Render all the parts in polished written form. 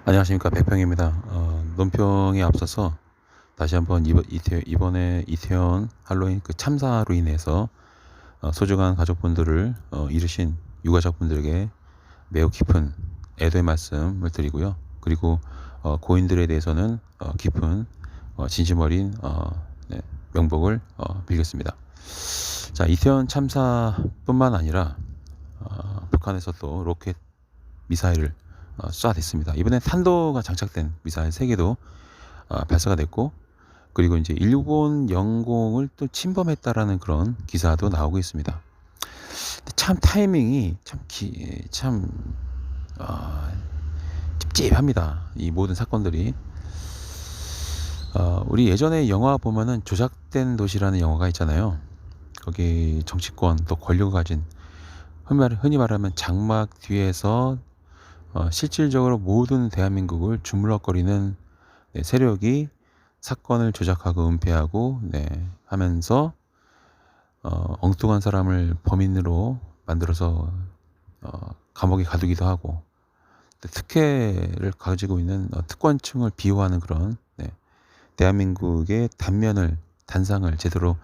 안녕하십니까, 백평입니다. 논평에 앞서서 다시 한번 이번에 이태원 할로윈 그 참사로 인해서 소중한 가족분들을 잃으신 유가족분들에게 매우 깊은 애도의 말씀을 드리고요. 그리고 고인들에 대해서는 깊은 진심 어린 네, 명복을 빌겠습니다. 자, 이태원 참사뿐만 아니라 북한에서 또 로켓 미사일을 쏴댔습니다. 이번엔 탄도가 장착된 미사일 3개도 발사가 됐고, 그리고 이제 일본 영공을 또 침범했다라는 그런 기사도 나오고 있습니다. 참 타이밍이 참 찝찝합니다. 이 모든 사건들이. 우리 예전에 영화 보면은 조작된 도시라는 영화가 있잖아요. 거기 정치권 또 권력을 가진 흔히 말하면 장막 뒤에서 실질적으로 모든 대한민국을 주물럭거리는 세력이 사건을 조작하고 은폐하고 하면서 엉뚱한 사람을 범인으로 만들어서 감옥에 가두기도 하고, 특혜를 가지고 있는 특권층을 비호하는 그런 대한민국의 단상을 제대로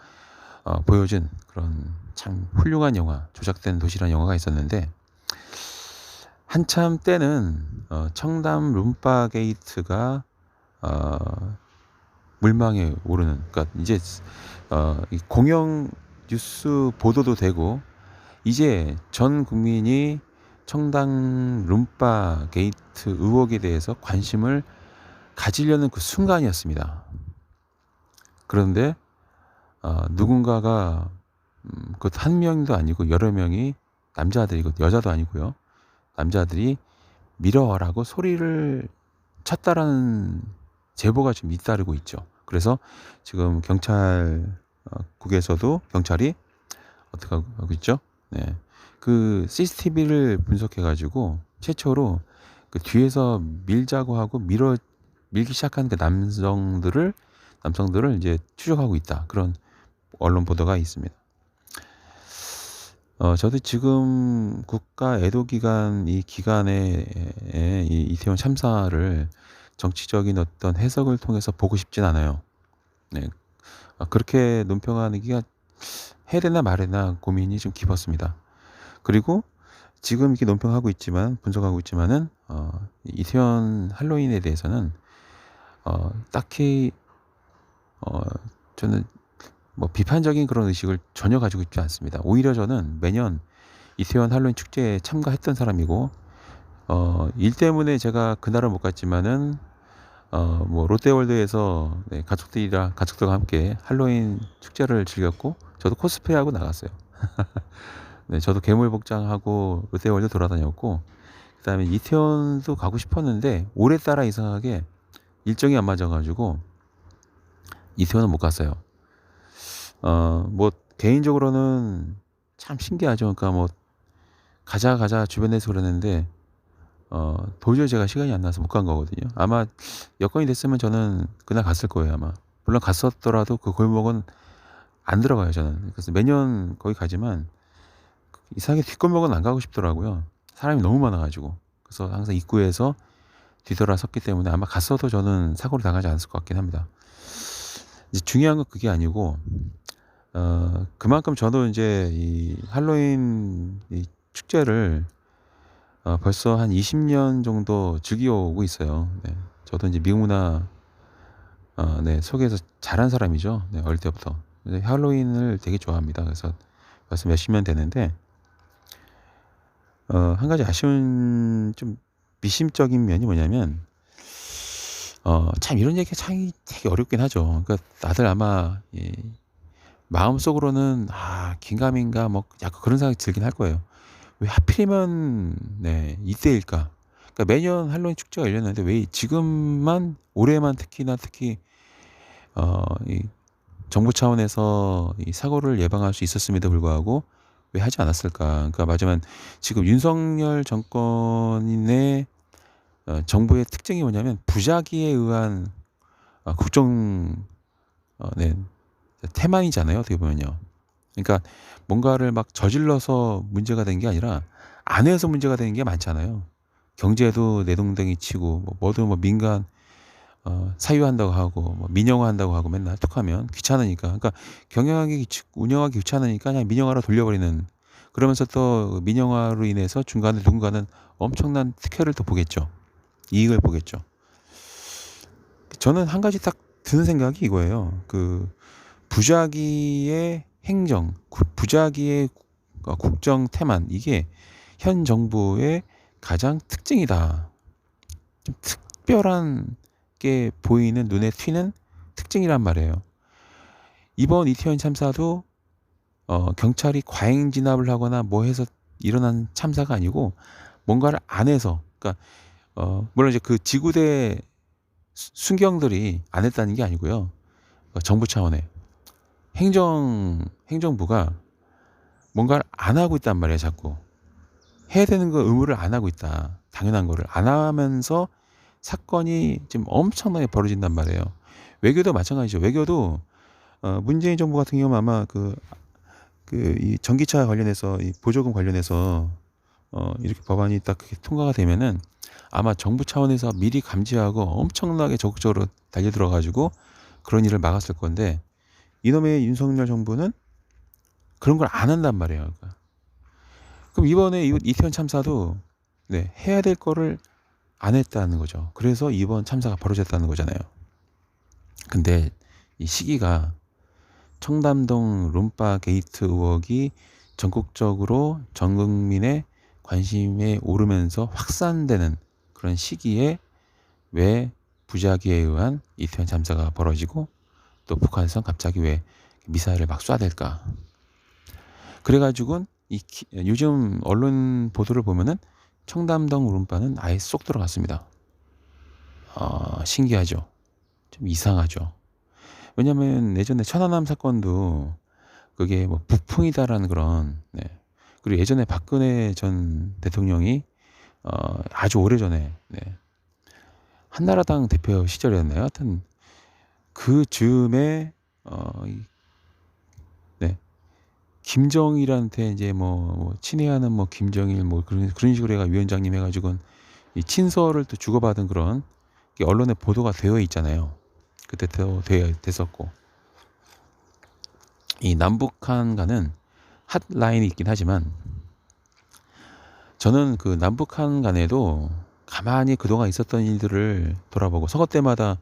보여준 그런 참 훌륭한 영화, 조작된 도시라는 영화가 있었는데, 한참 때는 청담 룸바 게이트가 물망에 오르는, 그러니까 이제 이 공영 뉴스 보도도 되고, 이제 전 국민이 청담 룸바 게이트 의혹에 대해서 관심을 가지려는 그 순간이었습니다. 그런데 누군가가 그 한 명도 아니고 여러 명이, 남자들이고 여자도 아니고요, 남자들이 밀어라고 소리를 쳤다라는 제보가 지금 잇따르고 있죠. 그래서 지금 경찰국에서도 경찰이 어떻게 하고 있죠? 그 CCTV를 분석해가지고 최초로 그 뒤에서 밀자고 하고 밀기 시작한 그 남성들을 이제 추적하고 있다, 그런 언론 보도가 있습니다. 저도 지금 국가 애도기간 이 기간에 이 이태원 참사를 정치적인 어떤 해석을 통해서 보고 싶진 않아요. 그렇게 논평하기가 해야 되나 말해야 되나 고민이 좀 깊었습니다. 그리고 지금 이렇게 논평하고 있지만, 분석하고 있지만은 이태원 할로윈에 대해서는 딱히 저는 뭐 비판적인 그런 의식을 전혀 가지고 있지 않습니다. 오히려 저는 매년 이태원 할로윈 축제에 참가했던 사람이고, 일 때문에 제가 그날은 못 갔지만은 뭐 롯데월드에서 가족들과 함께 할로윈 축제를 즐겼고, 저도 코스프레하고 나갔어요. 저도 괴물 복장하고 롯데월드 돌아다녔고, 그다음에 이태원도 가고 싶었는데 올해따라 이상하게 일정이 안 맞아가지고 이태원은 못 갔어요. 뭐 개인적으로는 참 신기하죠. 그러니까 뭐 가자 주변에서 그러는데 도저히 제가 시간이 안 나서 못 간 거거든요. 아마 여건이 됐으면 저는 그날 갔을 거예요, 아마. 물론 갔었더라도 그 골목은 안 들어가요, 저는. 그래서 매년 거기 가지만 이상하게 뒷골목은 안 가고 싶더라고요. 사람이 너무 많아가지고. 그래서 항상 입구에서 뒤돌아 섰기 때문에 아마 갔어도 저는 사고를 당하지 않았을 것 같긴 합니다. 이제 중요한 건 그게 아니고, 그만큼 저도 이제 이 할로윈 이 축제를 벌써 한 20년 정도 즐겨오고 있어요. 저도 이제 미국 문화 속에서 자란 사람이죠. 어릴 때부터. 그래서 할로윈을 되게 좋아합니다. 그래서 벌써 몇십 년 되는데, 한 가지 아쉬운 좀 미심적인 면이 뭐냐면, 참 이런 얘기가 참 되게 어렵긴 하죠. 그러니까 다들 아마 마음속으로는 긴가민가 뭐 약간 그런 생각이 들긴 할 거예요. 왜 하필이면 이때일까? 그러니까 매년 할로윈 축제가 열렸는데 왜 지금만, 올해만 특히 이 정부 차원에서 이 사고를 예방할 수 있었음에도 불구하고 왜 하지 않았을까? 그러니까 마지막 지금 윤석열 정권의 정부의 특징이 뭐냐면 부작위에 의한 국정 태만이잖아요, 어떻게 보면요. 그러니까 뭔가를 막 저질러서 문제가 된 게 아니라 안 해서 문제가 되는 게 많잖아요. 경제도 내동댕이 치고 뭐도 민간 사유한다고 하고 민영화한다고 하고 맨날 툭하면 귀찮으니까, 그러니까 경영하기 운영하기 귀찮으니까 그냥 민영화로 돌려버리는, 그러면서 또 민영화로 인해서 중간에 누군가는 엄청난 특혜를 또 보겠죠. 이익을 보겠죠. 저는 한 가지 딱 드는 생각이 이거예요. 그 부자기의 행정, 부자기의 국정 태만, 이게 현 정부의 가장 특징이다. 좀 특별한 게 보이는, 눈에 튀는 특징이란 말이에요. 이번 이태원 참사도 경찰이 과잉 진압을 하거나 뭐 해서 일어난 참사가 아니고 뭔가를 안 해서, 그러니까 물론 이제 그 지구대 순경들이 안 했다는 게 아니고요. 정부 차원의 행정부가 뭔가를 안 하고 있단 말이에요. 자꾸 해야 되는 거 의무를 안 하고 있다. 당연한 거를 안 하면서 사건이 지금 엄청나게 벌어진단 말이에요. 외교도 마찬가지죠. 외교도 문재인 정부 같은 경우는 아마 이 전기차 관련해서, 이 보조금 관련해서 이렇게 법안이 딱 통과가 되면은 아마 정부 차원에서 미리 감지하고 엄청나게 적극적으로 달려들어 가지고 그런 일을 막았을 건데, 이놈의 윤석열 정부는 그런 걸 안 한단 말이에요. 그러니까. 그럼 이번에 이태원 참사도 해야 될 거를 안 했다는 거죠. 그래서 이번 참사가 벌어졌다는 거잖아요. 근데 이 시기가 청담동 룸바 게이트 의혹이 전국적으로 전 국민의 관심에 오르면서 확산되는 그런 시기에 왜 부자기에 의한 이태원 참사가 벌어지고 또 북한에서 갑자기 왜 미사일을 막 쏴댈까? 그래가지고 요즘 언론 보도를 보면은 청담동 룸바는 아예 쏙 들어갔습니다. 신기하죠. 좀 이상하죠. 왜냐면 예전에 천안함 사건도 그게 뭐 북풍이다라는 그런, 그리고 예전에 박근혜 전 대통령이 아주 오래전에 한나라당 대표 시절이었나요? 하여튼 그 즈음에 김정일한테 이제 친애하는 김정일 그런 식으로 해가 위원장님 해가지고 이 친서를 또 주고받은 그런 게 언론에 보도가 되어 있잖아요. 그때 됐었고, 이 남북한 간은 핫라인이 있긴 하지만 저는 그 남북한 간에도 가만히 그동안 있었던 일들을 돌아보고, 선거 때마다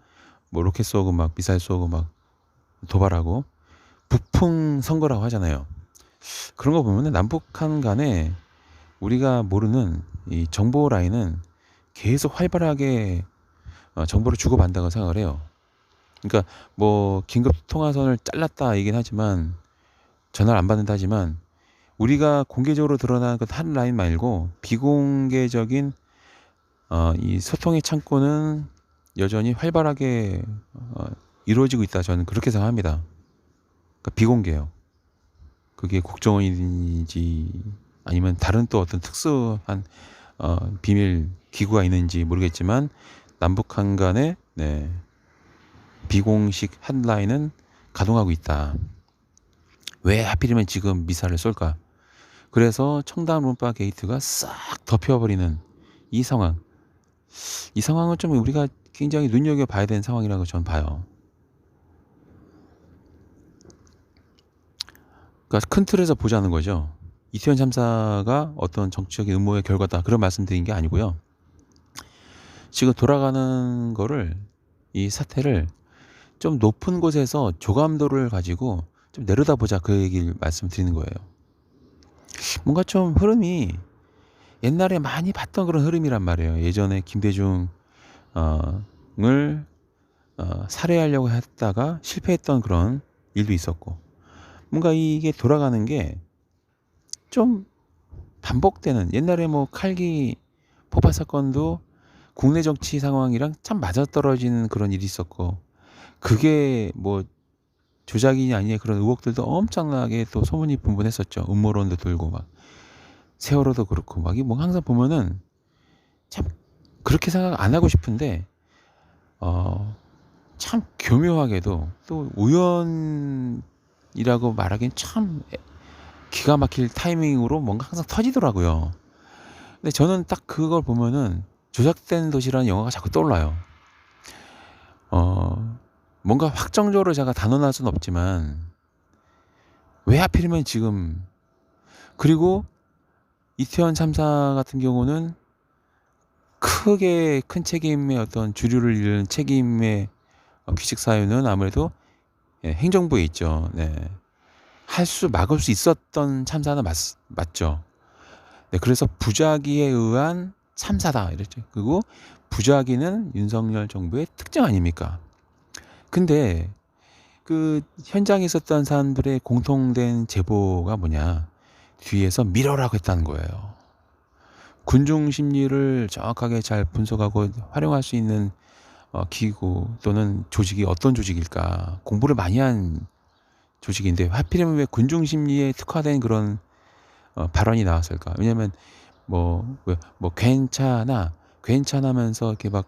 로켓 쏘고 미사일 쏘고 도발하고 북풍 선거라고 하잖아요. 그런 거 보면 남북한 간에 우리가 모르는 이 정보 라인은 계속 활발하게 정보를 주고받는다고 생각을 해요. 그러니까 긴급 통화선을 잘랐다 얘기는 하지만, 전화를 안 받는다 하지만, 우리가 공개적으로 드러난 그 한 라인 말고 비공개적인 이 소통의 창구는 여전히 활발하게 이루어지고 있다. 저는 그렇게 생각합니다. 그러니까 비공개요. 그게 국정원인지 아니면 다른 또 어떤 특수한 비밀 기구가 있는지 모르겠지만, 남북한 간의 비공식 핫라인은 가동하고 있다. 왜 하필이면 지금 미사를 쏠까? 그래서 청담 룸바 게이트가 싹 덮여버리는 이 상황. 이 상황은 좀 우리가 굉장히 눈여겨봐야 되는 상황이라고 저는 봐요. 그러니까 큰 틀에서 보자는 거죠. 이태원 참사가 어떤 정치적인 음모의 결과다, 그런 말씀드린 게 아니고요. 지금 돌아가는 거를, 이 사태를 좀 높은 곳에서 조감도를 가지고 좀 내려다보자, 그 얘기를 말씀드리는 거예요. 뭔가 좀 흐름이 옛날에 많이 봤던 그런 흐름이란 말이에요. 예전에 김대중을 살해하려고 했다가 실패했던 그런 일도 있었고, 뭔가 이게 돌아가는 게 좀 반복되는, 옛날에 칼기 폭발 사건도 국내 정치 상황이랑 참 맞아떨어지는 그런 일이 있었고, 그게 조작이냐 아니냐 그런 의혹들도 엄청나게 또 소문이 분분했었죠. 음모론도 돌고 세월호도 그렇고 항상 보면은 참 그렇게 생각 안 하고 싶은데 참 교묘하게도 또 우연이라고 말하기엔 참 기가 막힐 타이밍으로 뭔가 항상 터지더라고요. 근데 저는 딱 그걸 보면은 조작된 도시라는 영화가 자꾸 떠올라요. 어, 뭔가 확정적으로 제가 단언할 수는 없지만 왜 하필이면 지금, 그리고 이태원 참사 같은 경우는 크게 큰 책임의 어떤 주류를 잃은 책임의 규칙 사유는 아무래도 행정부에 있죠. 네. 막을 수 있었던 참사는 맞죠. 네, 그래서 부작위에 의한 참사다 이랬죠. 그리고 부작위는 윤석열 정부의 특징 아닙니까? 근데 그 현장에 있었던 사람들의 공통된 제보가 뭐냐? 뒤에서 밀어라고 했다는 거예요. 군중 심리를 정확하게 잘 분석하고 활용할 수 있는 기구 또는 조직이 어떤 조직일까? 공부를 많이 한 조직인데 하필이면 왜 군중 심리에 특화된 그런 발언이 나왔을까? 왜냐면 괜찮아면서 이렇게 막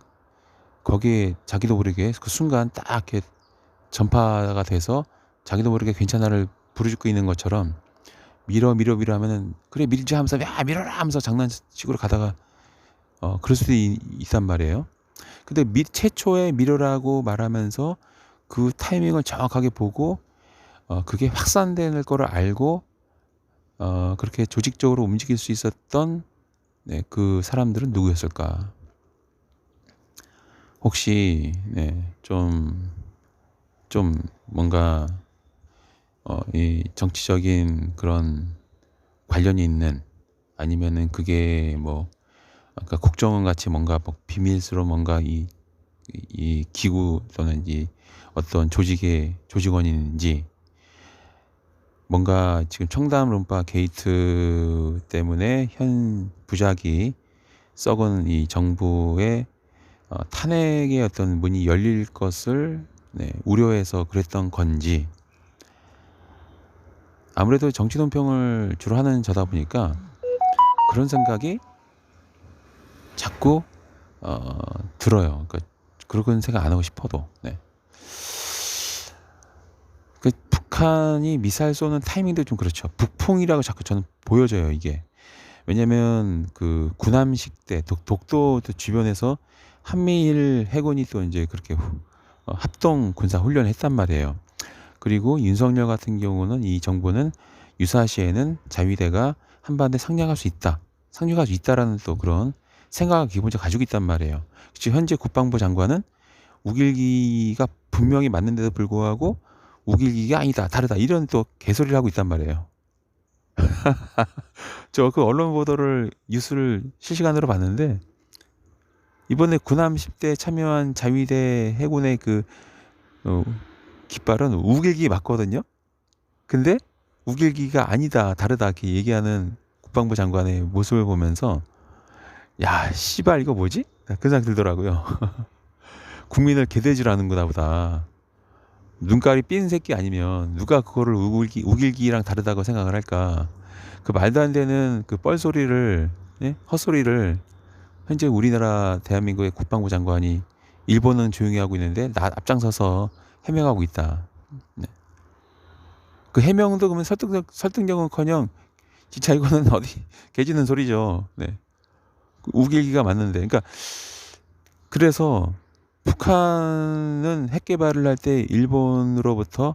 거기에 자기도 모르게 그 순간 딱 이렇게 전파가 돼서 자기도 모르게 괜찮아를 부르짖고 있는 것처럼 밀어 하면은 그래 밀지 하면서 야 밀어라 하면서 장난식으로 가다가 그럴 수도 있단 말이에요. 근데 최초에 밀어라고 말하면서 그 타이밍을 정확하게 보고 그게 확산될 거를 알고 그렇게 조직적으로 움직일 수 있었던 그 사람들은 누구였을까? 혹시 좀 뭔가 이 정치적인 그런 관련이 있는, 아니면은 그게 뭐 아까 국정원 같이 뭔가 뭐 비밀스러운 뭔가 이 기구 또는 이 어떤 조직의 조직원인지, 뭔가 지금 청담 룸바 게이트 때문에 현 부작위 썩은 이 정부의 탄핵의 어떤 문이 열릴 것을 우려해서 그랬던 건지. 아무래도 정치 논평을 주로 하는 저다 보니까 그런 생각이 자꾸 들어요. 그러니까 그런 생각 안 하고 싶어도. 그 북한이 미사일 쏘는 타이밍도 좀 그렇죠. 북풍이라고 자꾸 저는 보여져요, 이게. 왜냐면 그 구남식 때 독도 주변에서 한미일 해군이 또 이제 그렇게 합동 군사 훈련을 했단 말이에요. 그리고 윤석열 같은 경우는 이 정부는 유사시에는 자위대가 한반도에 상륙할 수 있다라는 또 그런 생각을 기본적으로 가지고 있단 말이에요. 지금 현재 국방부 장관은 우길기가 분명히 맞는데도 불구하고 우길기가 아니다, 다르다 이런 또 개소리를 하고 있단 말이에요. 저 그 언론 보도를 뉴스를 실시간으로 봤는데 이번에 구남 10대 참여한 자위대 해군의 그 어, 깃발은 우길기 맞거든요. 근데 우길기가 아니다, 다르다 이렇게 얘기하는 국방부 장관의 모습을 보면서 야 씨발 이거 뭐지? 그 생각 들더라고요. 국민을 개돼지라는구나 보다. 눈깔이 삔 새끼 아니면 누가 그거를 우길기랑 다르다고 생각을 할까? 그 말도 안 되는 그 뻘소리를, 헛소리를 현재 우리나라 대한민국의 국방부 장관이 일본은 조용히 하고 있는데 나 앞장서서 해명하고 있다. 네. 그 해명도 그러면 설득력은커녕 진짜 이거는 어디 개짖는 소리죠. 네. 우길기가 맞는데, 그러니까 그래서 북한은 핵 개발을 할 때 일본으로부터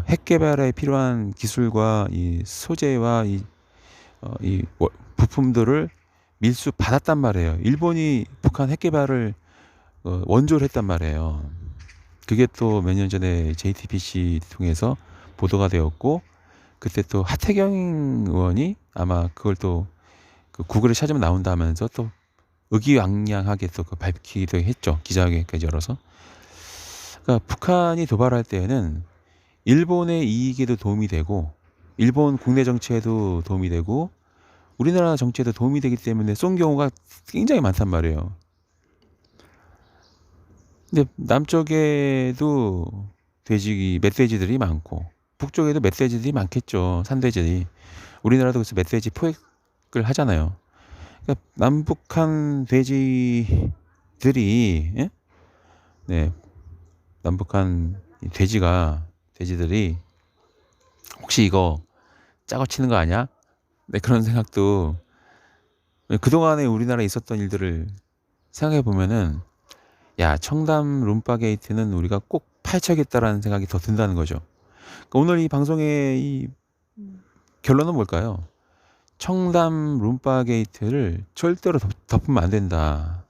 핵 개발에 필요한 기술과 이 소재와 이 부품들을 밀수 받았단 말이에요. 일본이 북한 핵 개발을 원조를 했단 말이에요. 그게 또 몇 년 전에 JTBC 통해서 보도가 되었고, 그때 또 하태경 의원이 아마 그걸 또 그 구글에 찾으면 나온다면서 또 의기양양하게 또 밝히기도 했죠. 기자회견까지 열어서. 그러니까 북한이 도발할 때에는 일본의 이익에도 도움이 되고 일본 국내 정치에도 도움이 되고 우리나라 정치에도 도움이 되기 때문에 쏜 경우가 굉장히 많단 말이에요. 근데 남쪽에도 멧돼지들이 많고 북쪽에도 멧돼지들이 많겠죠. 산돼지들이. 우리나라도 그래서 멧돼지 포획을 하잖아요. 그러니까 남북한 돼지들이 남북한 돼지들이 혹시 이거 짜고 치는 거 아니야? 그런 생각도 그동안에 우리나라에 있었던 일들을 생각해 보면은 야, 청담 룸바 게이트는 우리가 꼭 파헤쳐야겠다라는 생각이 더 든다는 거죠. 그러니까 오늘 이 방송의 이 결론은 뭘까요? 청담 룸바 게이트를 절대로 덮으면 안 된다.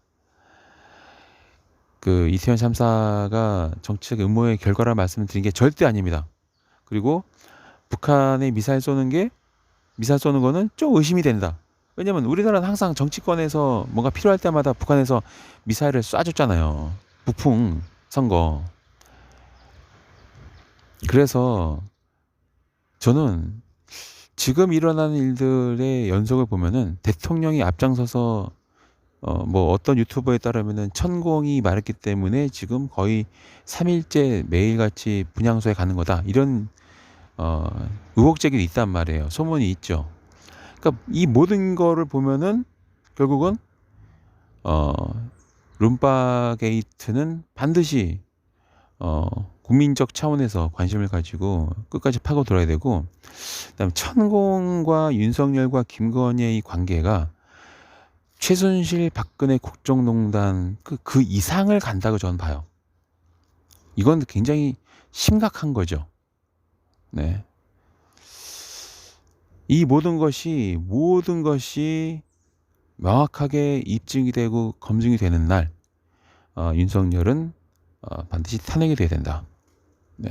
그 이태원 참사가 정치적 음모의 결과라 말씀을 드린 게 절대 아닙니다. 그리고 북한의 미사일 쏘는 거는 좀 의심이 된다. 왜냐면 우리나라는 항상 정치권에서 뭔가 필요할 때마다 북한에서 미사일을 쏴줬잖아요. 북풍 선거. 그래서 저는 지금 일어나는 일들의 연속을 보면은 대통령이 앞장서서 뭐 어떤 유튜버에 따르면은 천공이 말했기 때문에 지금 거의 3일째 매일같이 분향소에 가는 거다. 이런 의혹 제기도 있단 말이에요. 소문이 있죠. 그러니까 이 모든 거를 보면은 결국은 어 룸바 게이트는 반드시 국민적 차원에서 관심을 가지고 끝까지 파고들어야 되고, 그다음에 천공과 윤석열과 김건희의 이 관계가 최순실 박근혜 국정농단 그 이상을 간다고 저는 봐요. 이건 굉장히 심각한 거죠. 네. 이 모든 것이 명확하게 입증이 되고 검증이 되는 날 윤석열은 반드시 탄핵이 돼야 된다. 네.